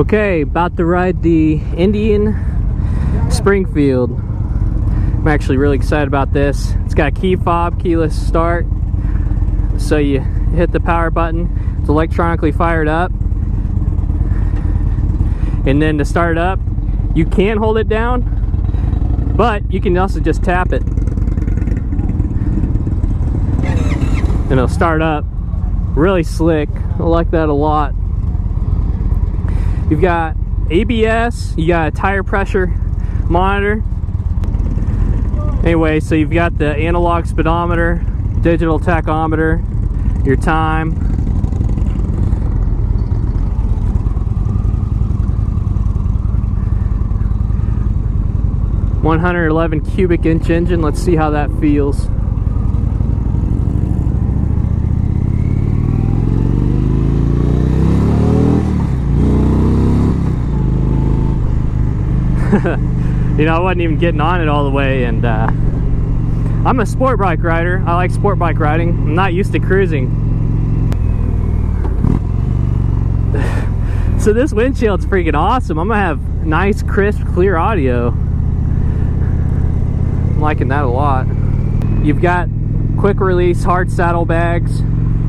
Okay, about to ride the Indian Springfield. I'm actually really excited about this. It's got a key fob, keyless start. So you hit the power button, it's electronically fired up. And then to start it up, you can hold it down, but you can also just tap it. And it'll start up. Really slick. I like that a lot. You've got ABS, you got a tire pressure monitor. Anyway, so you've got the analog speedometer, digital tachometer, your time. (111 cubic inch engine). Let's see how that feels. You know, I wasn't even getting on it all the way, and I'm a sport bike rider. I like sport bike riding. I'm not used to cruising. So this windshield's freaking awesome. I'm gonna have nice, crisp, clear audio. I'm liking that a lot. You've got quick release hard saddlebags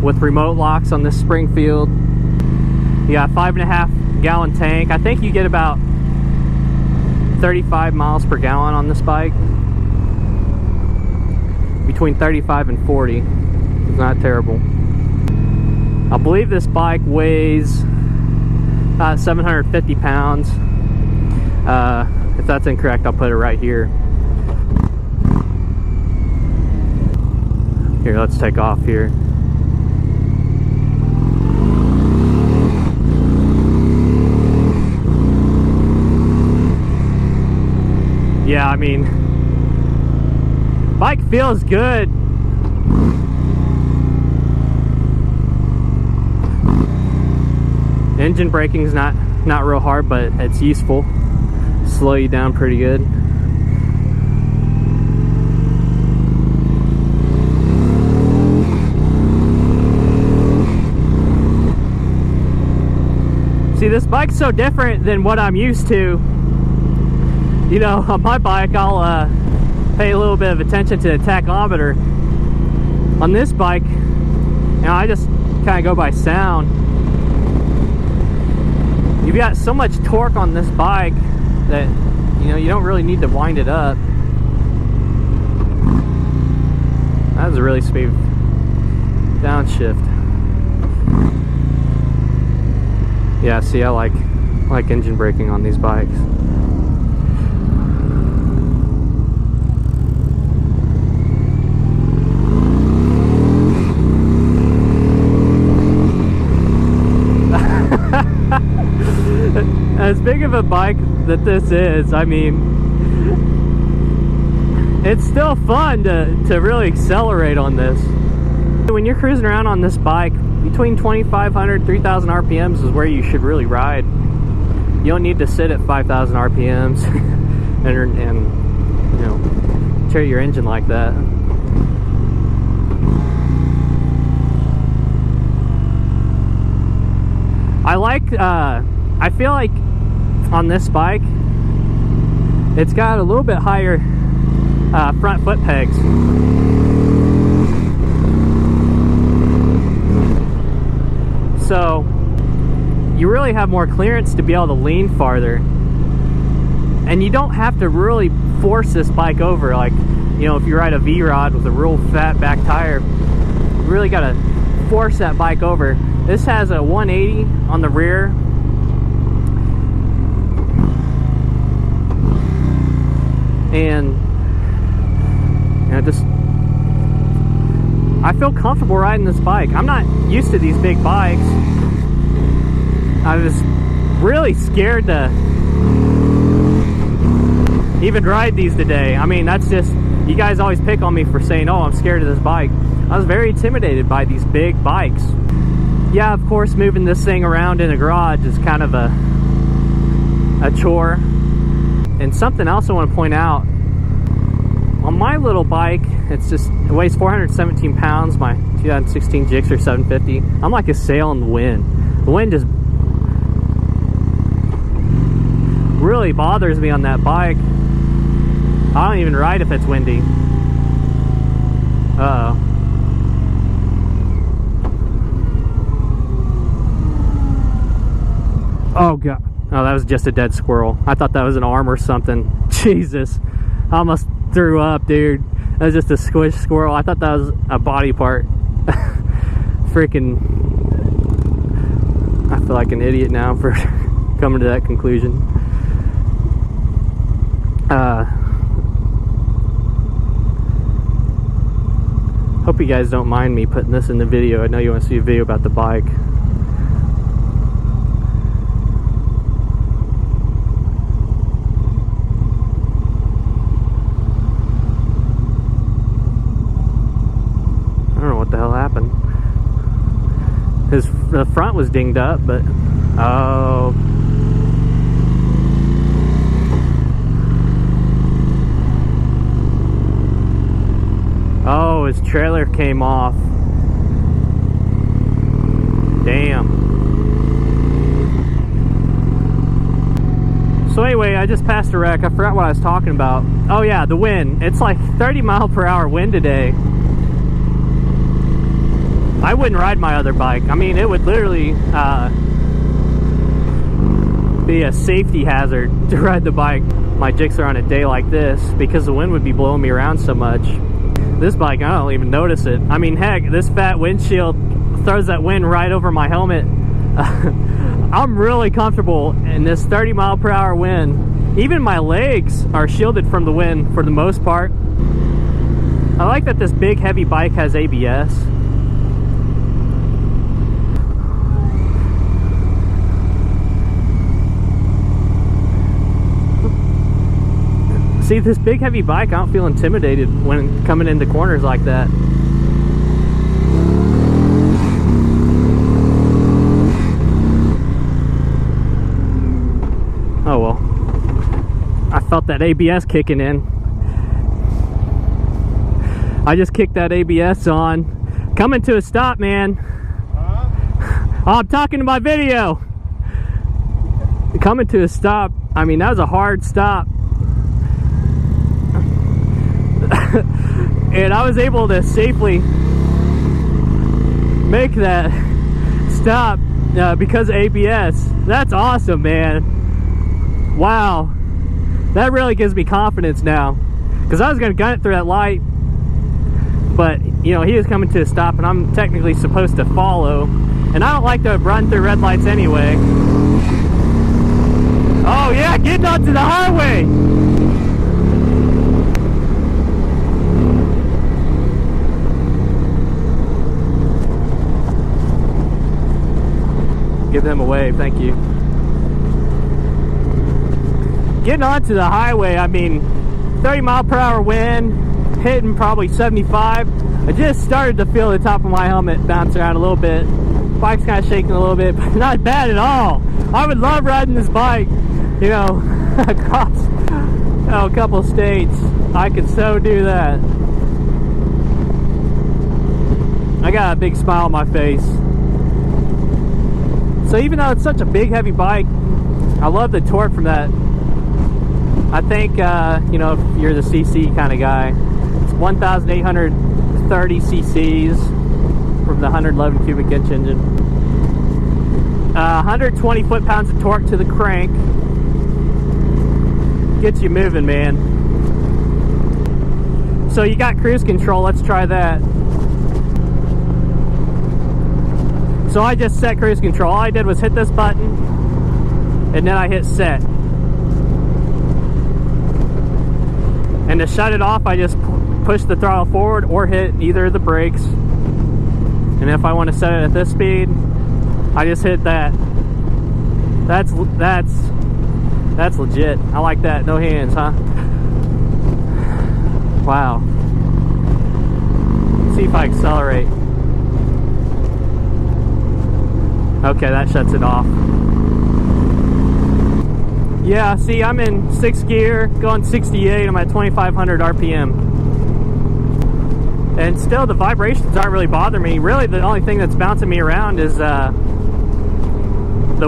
with remote locks on this Springfield. You got a 5.5 gallon tank. I think you get about 35 miles per gallon on this bike. Between 35 and 40. It's not terrible. I believe this bike weighs 750 pounds. If that's incorrect, I'll put it right here. Here, let's take off here. Yeah, I mean, bike feels good. Engine braking's not real hard, but it's useful. Slow you down pretty good. See, this bike's so different than what I'm used to. You know, on my bike, I'll pay a little bit of attention to the tachometer. On this bike, you know, I just kind of go by sound. You've got so much torque on this bike that, you know, you don't really need to wind it up. That was a really smooth downshift. Yeah, see, I like engine braking on these bikes. As big of a bike that this is, I mean, it's still fun to really accelerate on this. When you're cruising around on this bike, between 2,500 and 3,000 RPMs is where you should really ride. You don't need to sit at 5,000 RPMs and you know, tear your engine like that. I feel like on this bike, it's got a little bit higher front foot pegs. So you really have more clearance to be able to lean farther. And you don't have to really force this bike over. Like, you know, if you ride a V-Rod with a real fat back tire, you really got to force that bike over. This has a 180 on the rear. And you know, just I feel comfortable riding this bike. I'm not used to these big bikes. I was really scared to even ride these today. I mean, that's just, you guys always pick on me for saying, oh, I'm scared of this bike. I was very intimidated by these big bikes. Yeah, of course, moving this thing around in a garage is kind of a chore. And something else I want to point out, on my little bike, it weighs 417 pounds, my 2016 Gixxer 750. I'm like a sail in the wind. The wind just really bothers me on that bike. I don't even ride if it's windy. Uh-oh. Oh god. Oh, that was just a dead squirrel. I thought that was an arm or something. Jesus. I almost threw up, dude. That was just a squished squirrel. I thought that was a body part. Freaking. I feel like an idiot now for coming to that conclusion. Hope you guys don't mind me putting this in the video. I know you want to see a video about the bike. The front was dinged up, but oh, his trailer came off. Damn. So anyway, I just passed a wreck. I forgot what I was talking about. Oh yeah, the wind. It's like 30-mile-per-hour wind today. I wouldn't ride my other bike. I mean, it would literally be a safety hazard to ride the bike, my Gixxer, on a day like this, because the wind would be blowing me around so much. This bike, I don't even notice it. I mean, heck, this fat windshield throws that wind right over my helmet. I'm really comfortable in this 30-mile-per-hour wind. Even my legs are shielded from the wind for the most part. I like that this big, heavy bike has ABS. See, this big heavy bike, I don't feel intimidated when coming into corners like that. Oh well. I felt that ABS kicking in. I just kicked that ABS on. Coming to a stop, man. Oh, I'm talking to my video. Coming to a stop. I mean, that was a hard stop. And I was able to safely make that stop because of ABS. That's awesome, man. Wow. That really gives me confidence now. Because I was going to gun it through that light. But, you know, he was coming to a stop and I'm technically supposed to follow. And I don't like to run through red lights anyway. Oh yeah, getting onto the highway! Give them a wave, thank you. Getting onto the highway, I mean, 30-mile-per-hour wind, hitting probably 75. I just started to feel the top of my helmet bounce around a little bit. Bike's kind of shaking a little bit, but not bad at all. I would love riding this bike, you know, across a couple states. I could so do that. I got a big smile on my face. So even though it's such a big, heavy bike, I love the torque from that. I think, you know, if you're the CC kind of guy, it's 1,830 cc's from the 111 cubic inch engine. 120 foot-pounds of torque to the crank. Gets you moving, man. So you got cruise control, let's try that. So I just set cruise control. All I did was hit this button, and then I hit set. And to shut it off, I just push the throttle forward or hit either of the brakes. And if I want to set it at this speed, I just hit that. That's legit. I like that. No hands, huh? Wow. Let's see if I accelerate. Okay, that shuts it off. Yeah, see, I'm in 6th gear, going 68. I'm at 2,500 RPM. And still, the vibrations aren't really bothering me. Really, the only thing that's bouncing me around is the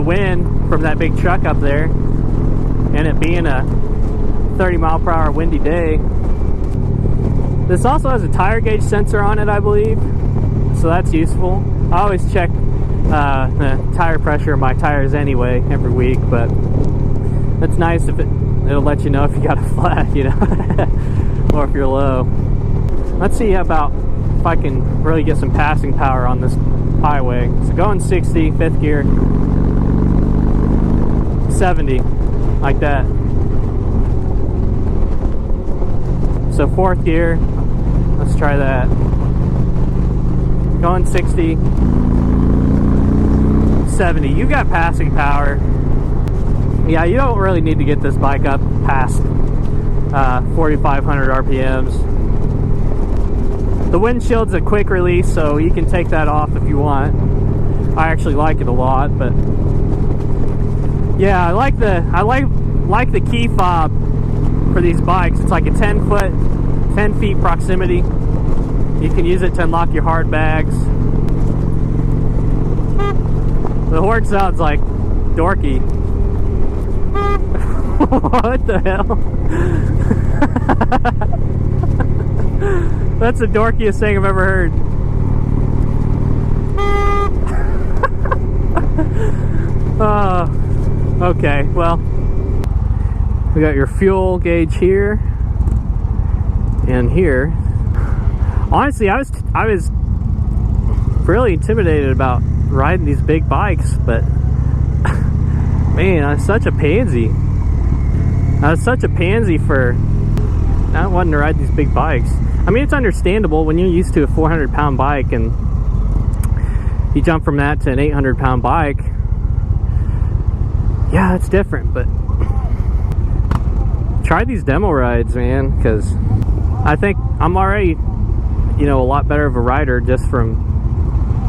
wind from that big truck up there. and it being a 30-mile-per-hour windy day. This also has a tire gauge sensor on it, I believe, so that's useful. I always check the tire pressure of my tires anyway every week, but it's nice if it'll let you know if you got a flat, you know, or if you're low. Let's see about if I can really get some passing power on this highway. So going 60, fifth gear, 70, like that. So fourth gear, let's try that. Going 60, 70. You got passing power. Yeah, you don't really need to get this bike up past 4,500 RPMs. The windshield's a quick release, so you can take that off if you want. I actually like it a lot, but yeah, I like the key fob for these bikes. It's like a 10 feet proximity. You can use it to unlock your hard bags. The horn sounds like dorky. What the hell? That's the dorkiest thing I've ever heard. Okay, well, we got your fuel gauge here and here. Honestly, I was really intimidated about riding these big bikes, but man, I was such a pansy. I was such a pansy for not wanting to ride these big bikes. I mean, it's understandable when you're used to a 400-pound bike and you jump from that to an 800-pound bike. Yeah, it's different, but try these demo rides, man, because I think I'm already, you know, a lot better of a rider just from...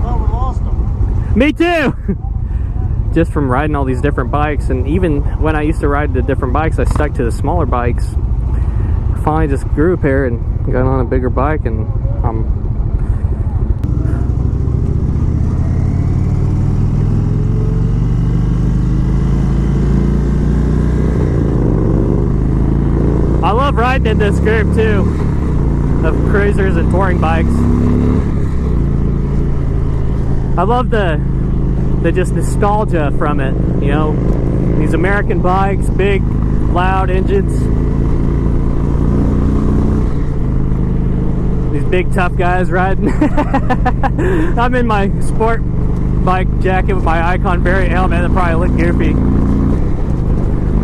Oh, we lost them. Me too! Just from riding all these different bikes, and even when I used to ride the different bikes, I stuck to the smaller bikes. Finally just grew a pair and got on a bigger bike, and I love riding in this group too, of cruisers and touring bikes. I love the just nostalgia from it, you know, these American bikes, big, loud engines. These big tough guys riding. I'm in my sport bike jacket with my Icon Variant helmet. That probably look goofy,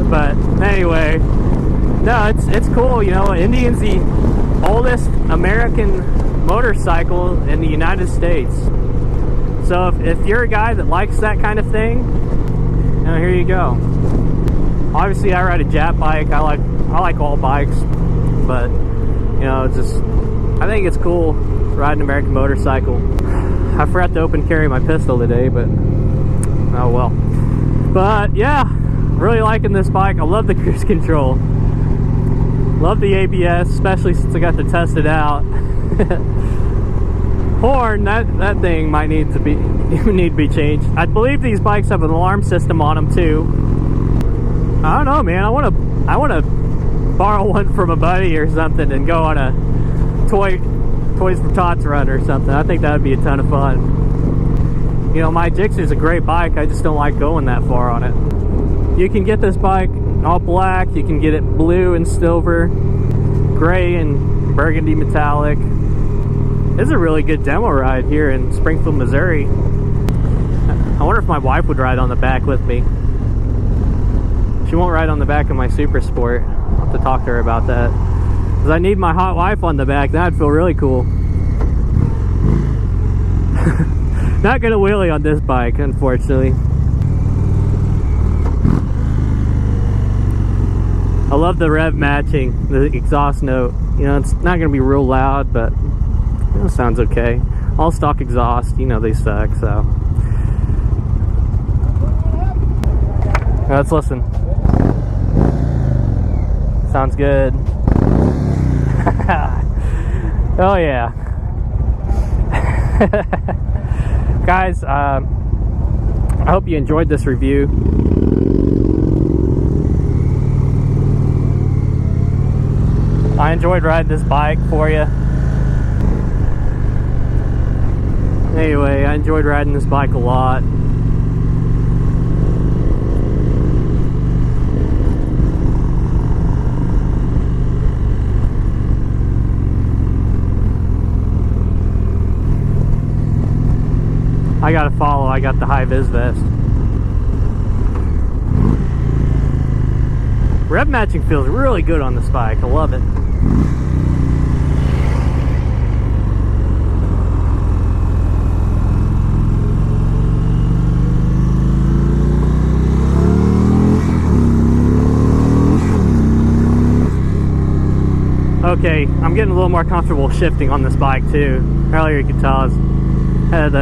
but anyway, no, it's cool. You know, Indian's the oldest American motorcycle in the United States. So if you're a guy that likes that kind of thing, you know, here you go. Obviously, I ride a Jap bike. I like all bikes, but you know, it's just, I think it's cool riding an American motorcycle. I forgot to open carry my pistol today, but oh well. But yeah, really liking this bike. I love the cruise control. Love the ABS, especially since I got to test it out. Horn, that thing might need to be changed. I believe these bikes have an alarm system on them too. I don't know, man. I want to borrow one from a buddy or something and go on a Toys for Tots run or something. I think that would be a ton of fun. You know, my Gixxer's a great bike. I just don't like going that far on it. You can get this bike all black. You can get it blue and silver, gray and burgundy metallic. This is a really good demo ride here in Springfield, Missouri. I wonder if my wife would ride on the back with me. She won't ride on the back of my Super Sport. I'll have to talk to her about that. Because I need my hot wife on the back. That'd feel really cool. Not gonna wheelie on this bike, unfortunately. I love the rev matching, the exhaust note. You know, it's not gonna be real loud, but you know, sounds okay. All stock exhaust, you know they suck, so. Let's listen. Sounds good. Oh yeah. Guys, I hope you enjoyed this review. I enjoyed riding this bike for you. Anyway, I enjoyed riding this bike a lot. I gotta follow, I got the high vis vest. Rev matching feels really good on this bike, I love it. Okay, I'm getting a little more comfortable shifting on this bike too. Earlier you could tell I had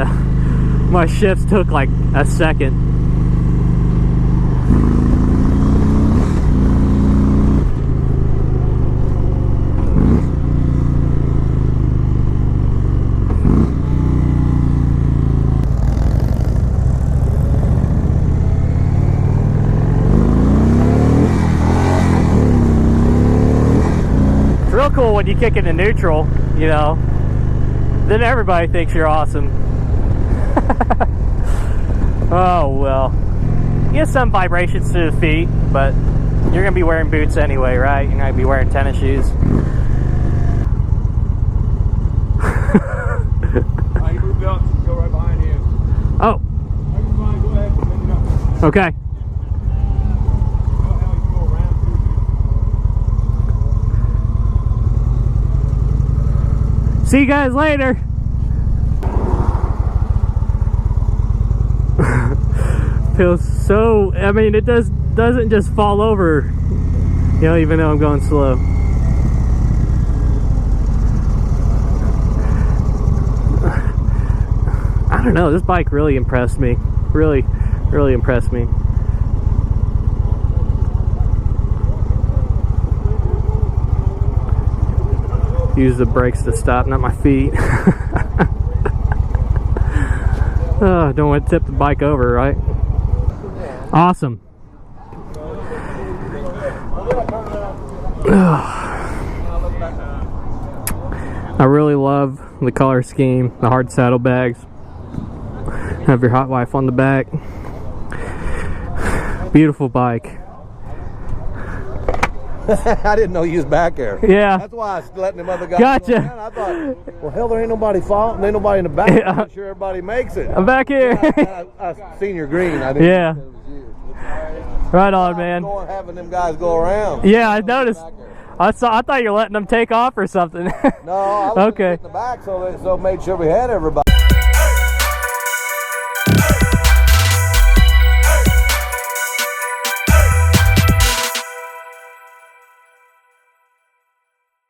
my shifts took like a second. It's real cool when you kick into neutral, you know, then everybody thinks you're awesome. Oh well, you get some vibrations to the feet, but you're gonna be wearing boots anyway, right? You're not gonna be wearing tennis shoes. You moved up, go right behind you. Oh, Go ahead, bring it up. okay. See you guys later. Feels so, I mean, it doesn't just fall over, you know, even though I'm going slow. I don't know, this bike really impressed me. Really impressed me. Use the brakes to stop, not my feet. Oh, don't want to tip the bike over, right? Awesome. I really love the color scheme, the hard saddlebags. Have your hot wife on the back. Beautiful bike. I didn't know you was back there. Yeah. That's why I was letting them other guys Gotcha. go around. I thought, well, hell, there ain't nobody fault, and ain't nobody in the back. Yeah. I'm sure everybody makes it. I'm back here. I seen your green. I didn't Yeah. know it was you. Right on, man. Going having them guys go around. Yeah, I noticed. I thought you were letting them take off or something. No, I was Okay. in the back, so made sure we had everybody.